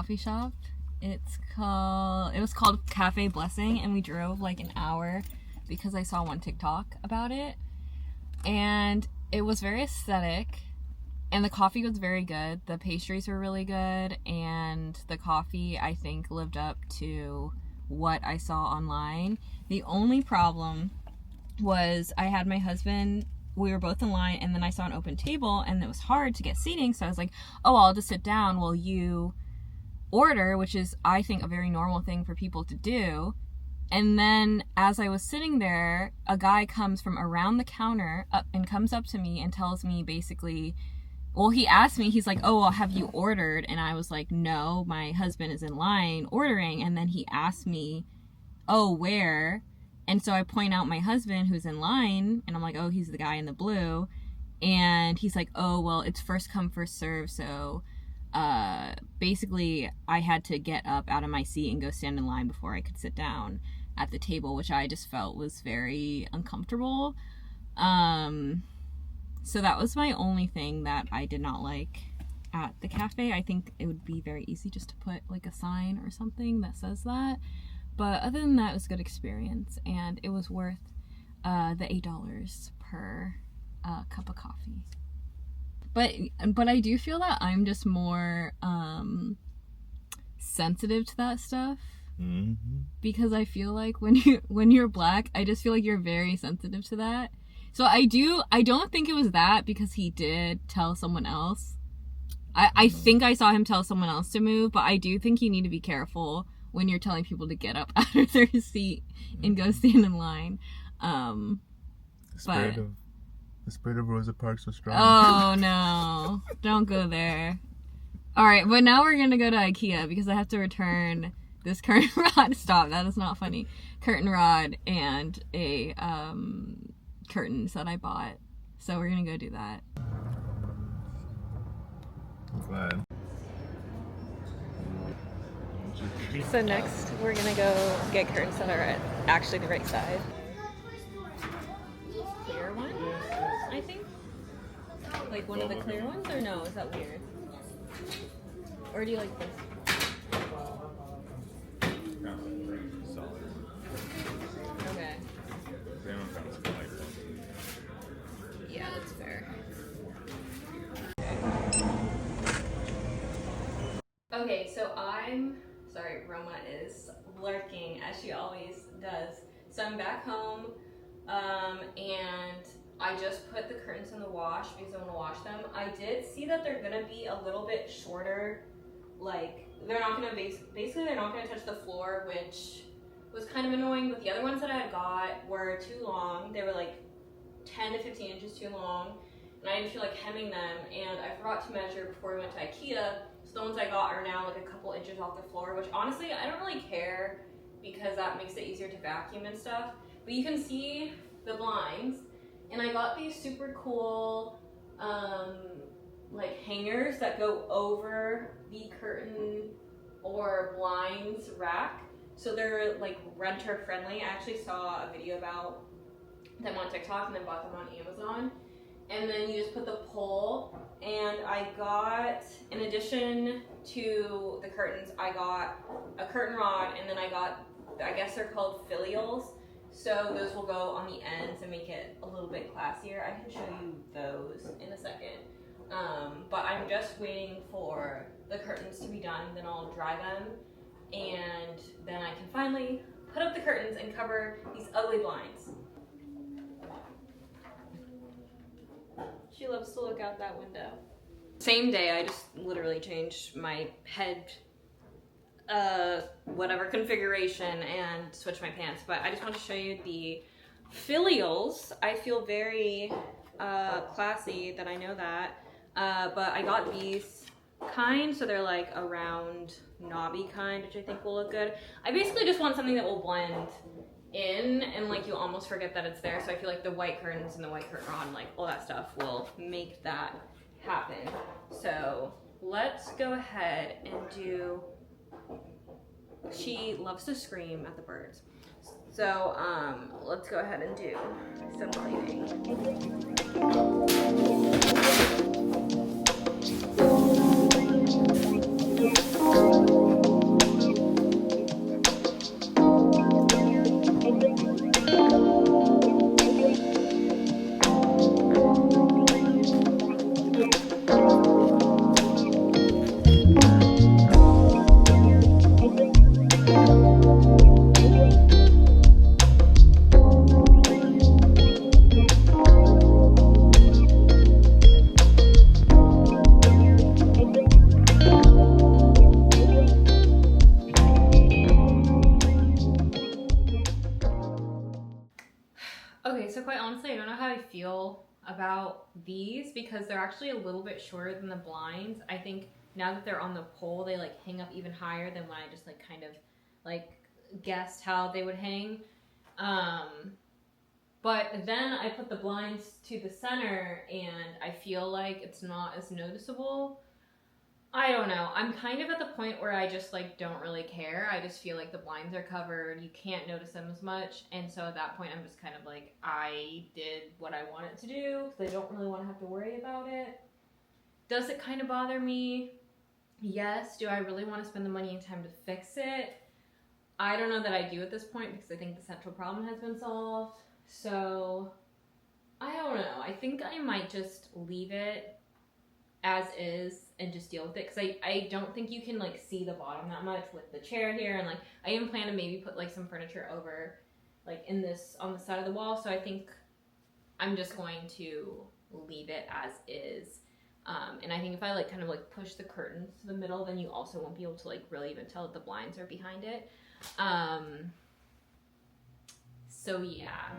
coffee shop. It was called Cafe Blessing, and we drove like an hour because I saw one TikTok about it. And it was very aesthetic, and the coffee was very good. The pastries were really good, and the coffee, I think, lived up to what I saw online. The only problem was I had my husband, we were both in line, and then I saw an open table, and it was hard to get seating, so I was like, oh, I'll just sit down while you order, which is, I think, a very normal thing for people to do. And then as I was sitting there, a guy comes from around the counter up and comes up to me and tells me basically, well, he asked me, he's like, oh, well, have you ordered? And I was like, no, my husband is in line ordering. And then he asked me, oh, where? And so I point out my husband who's in line, and I'm like, oh, he's the guy in the blue. And he's like, oh, well, it's first come, first serve, so basically I had to get up out of my seat and go stand in line before I could sit down at the table, which I just felt was very uncomfortable. So that was my only thing that I did not like at the cafe. I think it would be very easy just to put like a sign or something that says that. But other than that, it was a good experience, and it was worth the $8 per cup of coffee. But I do feel that I'm just more sensitive to that stuff. Mm-hmm. Because I feel like when you're black, I just feel like you're very sensitive to that. So I don't think it was that, because he did tell someone else. I think I saw him tell someone else to move, but I do think you need to be careful when you're telling people to get up out of their seat and go stand in line. The spirit of Rosa Parks was strong. Oh, no. Don't go there. All right, but now we're going to go to IKEA because I have to return this curtain rod. Stop, that is not funny. Curtain rod and a curtains that I bought. So we're going to go do that. I'm glad. So next, we're going to go get curtains that are at actually the right side. Clear one? I think. Like one of the clear ones, or no? Is that weird? Or do you like this? Solid. Okay. Lighter. Yeah, that's fair. Okay, so sorry, Roma is lurking as she always does. So I'm back home, and I just put the curtains in the wash because I want to wash them. I did see that they're gonna be a little bit shorter. Like, they're not gonna basically they're not gonna touch the floor, which was kind of annoying. But the other ones that I had got were too long. They were like 10 to 15 inches too long, and I didn't feel like hemming them. And I forgot to measure before we went to IKEA. So the ones I got are now like a couple inches off the floor, which honestly I don't really care because that makes it easier to vacuum and stuff. But you can see the blinds. And I got these super cool like hangers that go over the curtain or blinds rack. So they're like renter friendly. I actually saw a video about them on TikTok and then bought them on Amazon. And then you just put the pole, and I got, in addition to the curtains, I got a curtain rod, and then I got, I guess they're called filials. So those will go on the ends and make it a little bit classier. I can show you those in a second. But I'm just waiting for the curtains to be done, then I'll dry them, and then I can finally put up the curtains and cover these ugly blinds. She loves to look out that window. Same day, I just literally changed my head whatever configuration and switch my pants, but I just want to show you the filials. I feel very classy that I know that, but I got these kind, so they're like a round knobby kind, which I think will look good. I basically just want something that will blend in and like you almost forget that it's there, so I feel like the white curtains and the white curtain rod and like all that stuff will make that happen. So let's go ahead and do, she loves to scream at the birds. So let's go ahead and do some cleaning. honestly, I don't know how I feel about these because they're actually a little bit shorter than the blinds. I think now that they're on the pole, they like hang up even higher than when I just like kind of like guessed how they would hang. But then I put the blinds to the center and I feel like it's not as noticeable. I don't know. I'm kind of at the point where I just like don't really care. I just feel like the blinds are covered. You can't notice them as much. And so at that point I'm just kind of like, I did what I wanted to do. So I don't really want to have to worry about it. Does it kind of bother me? Yes. Do I really want to spend the money and time to fix it? I don't know that I do at this point because I think the central problem has been solved. So I don't know. I think I might just leave it as is and just deal with it because I don't think you can like see the bottom that much with the chair here, and like I even plan to maybe put like some furniture over like in this on the side of the wall, so I think I'm just going to leave it as is. And I think if I like kind of like push the curtains to the middle, then you also won't be able to like really even tell that the blinds are behind it. So yeah.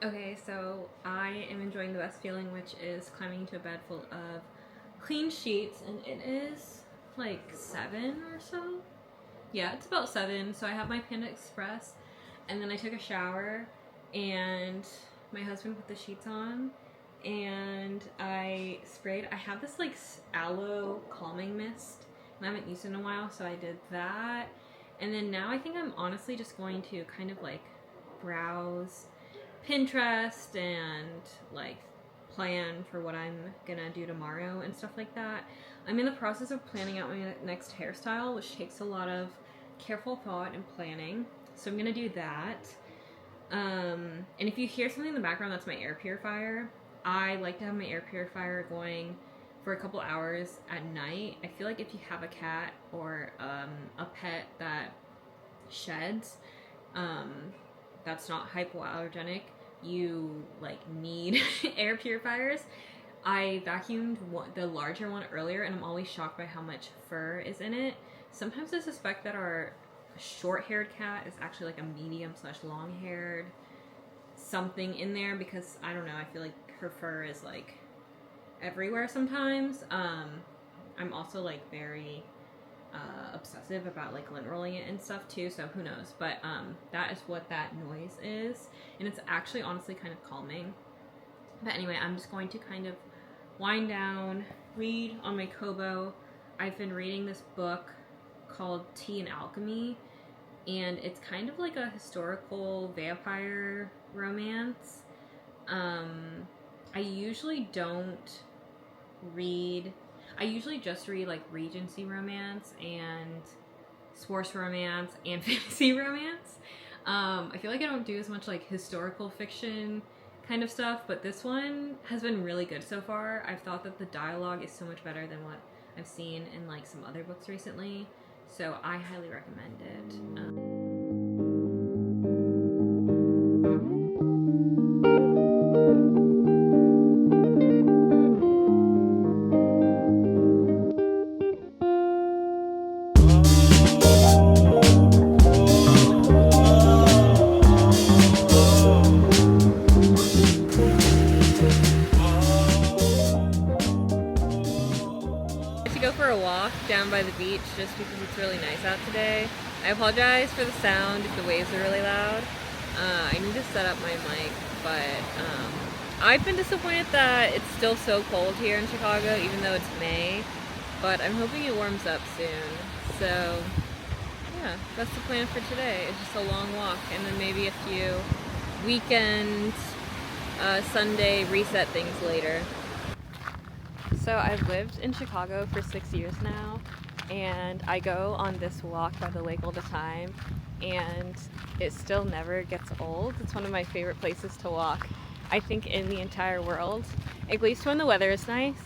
Okay, so I am enjoying the best feeling, which is climbing into a bed full of clean sheets, and it is like 7 or so. Yeah, it's about 7. So I have my Panda Express, and then I took a shower, and my husband put the sheets on, and I have this like aloe calming mist, and I haven't used it in a while, so I did that. And then now I think I'm honestly just going to kind of like browse Pinterest and like plan for what I'm gonna do tomorrow and stuff like that. I'm in the process of planning out my next hairstyle, which takes a lot of careful thought and planning. So I'm gonna do that. And if you hear something in the background, that's my air purifier. I like to have my air purifier going for a couple hours at night. I feel like if you have a cat or a pet that sheds, that's not hypoallergenic, you like need air purifiers. I vacuumed the larger one earlier, and I'm always shocked by how much fur is in it. Sometimes I suspect that our short-haired cat is actually like a medium/long-haired something in there, because I don't know, I feel like her fur is like everywhere sometimes. I'm also like very obsessive about like lint rolling it and stuff too, so who knows. But that is what that noise is, and it's actually honestly kind of calming. But anyway, I'm just going to kind of wind down, read on my Kobo. I've been reading this book called Tea and Alchemy, and it's kind of like a historical vampire romance. I usually just read like Regency romance and sports romance and fantasy romance. I feel like I don't do as much like historical fiction kind of stuff, but this one has been really good so far. I've thought that the dialogue is so much better than what I've seen in like some other books recently, so I highly recommend it. Go for a walk down by the beach just because it's really nice out today. I apologize for the sound if the waves are really loud. I need to set up my mic, but I've been disappointed that it's still so cold here in Chicago, even though it's May, but I'm hoping it warms up soon. So yeah, that's the plan for today. It's just a long walk, and then maybe a few weekend Sunday reset things later. So I've lived in Chicago for 6 years now, and I go on this walk by the lake all the time, and it still never gets old. It's one of my favorite places to walk, I think, in the entire world, at least when the weather is nice.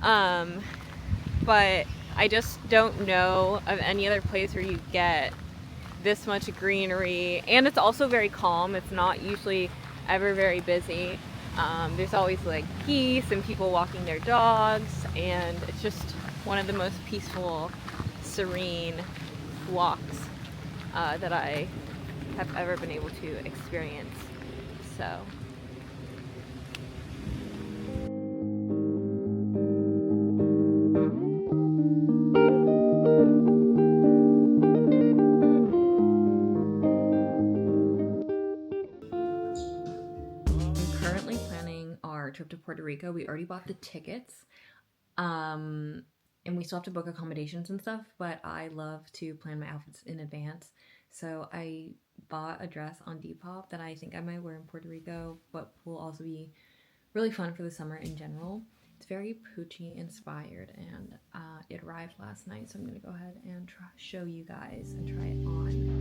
But I just don't know of any other place where you get this much greenery, and it's also very calm. It's not usually ever very busy. There's always like geese and people walking their dogs, and it's just one of the most peaceful, serene walks that I have ever been able to experience. So I'm currently planning our trip to Puerto Rico. We already bought the tickets. And we still have to book accommodations and stuff, but I love to plan my outfits in advance. So I bought a dress on Depop that I think I might wear in Puerto Rico, but will also be really fun for the summer in general. It's very Poochie inspired, and it arrived last night, so I'm gonna go ahead and show you guys and try it on.